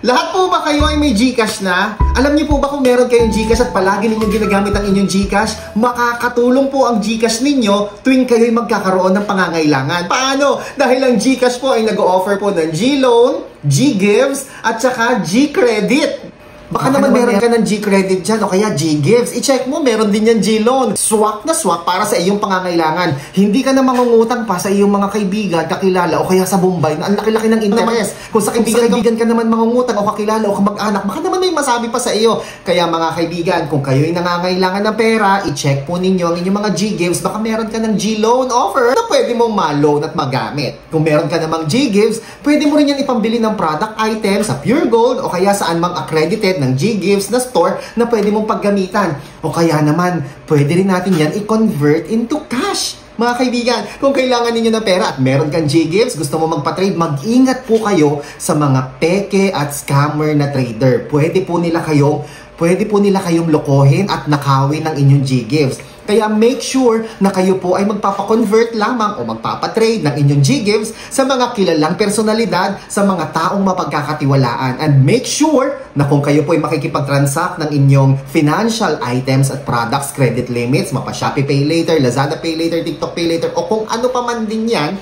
Lahat po ba kayo ay may GCash na? Alam niyo po ba kung meron kayong GCash at palagi ninyong ginagamit ang inyong GCash, makakatulong po ang GCash ninyo tuwing kayo'y magkakaroon ng pangangailangan. Paano? Dahil ang GCash po ay nag-o-offer po ng G-Loan, G-Gives, at saka G-Credit. Baka naman meron ka ng G-Credit dyan o kaya G-Gives. I-check mo, meron din yan G-Loan. Swak na swak para sa iyong pangangailangan. Hindi ka na mangungutang pa sa iyong mga kaibigan, kakilala o kaya sa Bombay na ang laki-laki ng interest. Kung sa kaibigan ka naman mangungutang o kakilala o kamag-anak, baka naman may masabi pa sa iyo. Kaya mga kaibigan, kung kayo'y nangangailangan ng pera, i-check po ninyo ang inyong mga G-Gives. Baka meron ka ng G-Loan offer na pwede mong ma-loan at magamit. Kung meron ka namang G-Gives, pwede mo rin yan ipambili ng product items sa Pure Gold o kaya saan mang accredited ng G-Gives na store na pwede mong paggamitan. O kaya naman, pwede rin natin yan i-convert into cash. Mga kaibigan, kung kailangan ninyo ng pera at meron kang G-Gives, gusto mo magpa-trade, mag-ingat po kayo sa mga peke at scammer na trader. Pwede po nila kayong lokohin at nakawin ng inyong G-Gives. Kaya make sure na kayo po ay magpapakonvert lamang o magpapatrade ng inyong G-Gives sa mga kilalang personalidad, sa mga taong mapagkakatiwalaan. And make sure na kung kayo po ay makikipag-transact ng inyong financial items at products, credit limits, mapa-Shopee Pay Later, Lazada Pay Later, TikTok Pay Later, o kung ano pa man din yan,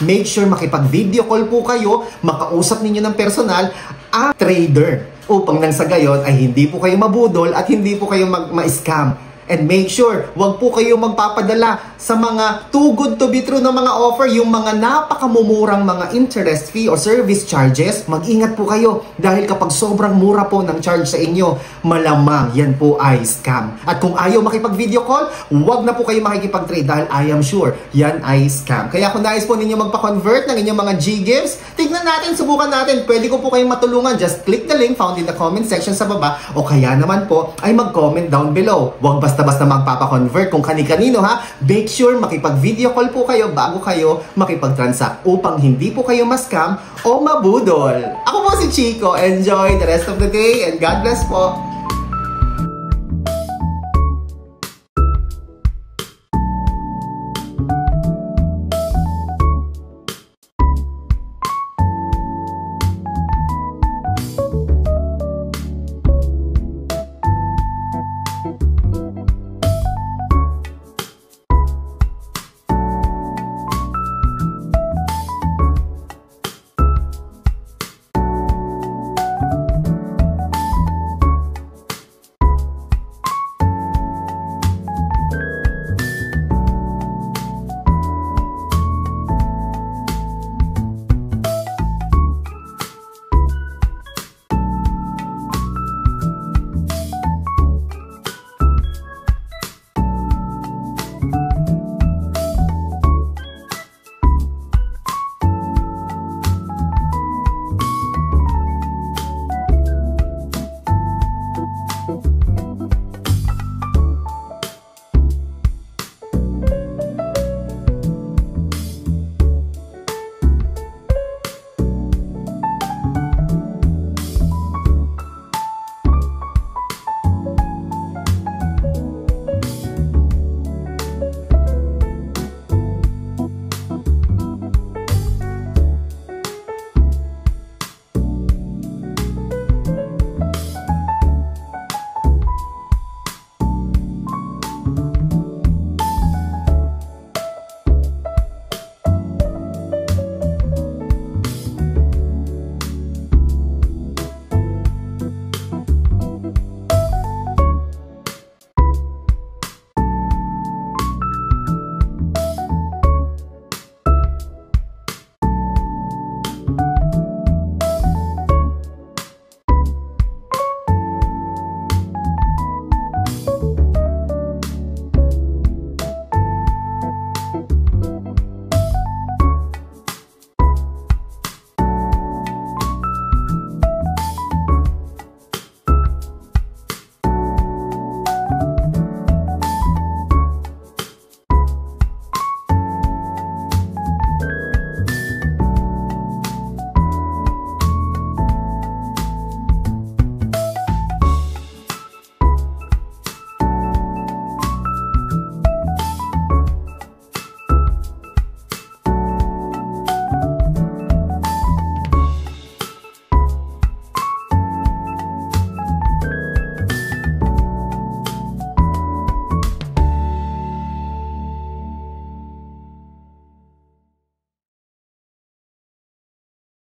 make sure makipag-video call po kayo, makausap ninyo ng personal ang trader upang nang sa gayon ay hindi po kayo mabudol at hindi po kayo ma-scam. And make sure, wag po kayo magpapadala sa mga too good to be true na mga offer, yung mga napakamumurang mga interest fee o service charges. Mag-ingat po kayo dahil kapag sobrang mura po ng charge sa inyo, malamang yan po ay scam. At kung ayaw makipag-video call, wag na po kayo makikipag-trade dahil I am sure yan ay scam. Kaya kung nais po ninyo magpa-convert ng inyong mga G-Gives, tignan natin, subukan natin. Pwede ko po kayong matulungan. Just click the link found in the comment section sa baba o kaya naman po ay mag-comment down below. Wag basta magpapa-convert kung kani-kanino ha. Make sure makipag-video call po kayo bago kayo makipag-transact upang hindi po kayo ma-scam o mabudol. Ako po si Chico. Enjoy the rest of the day and God bless po.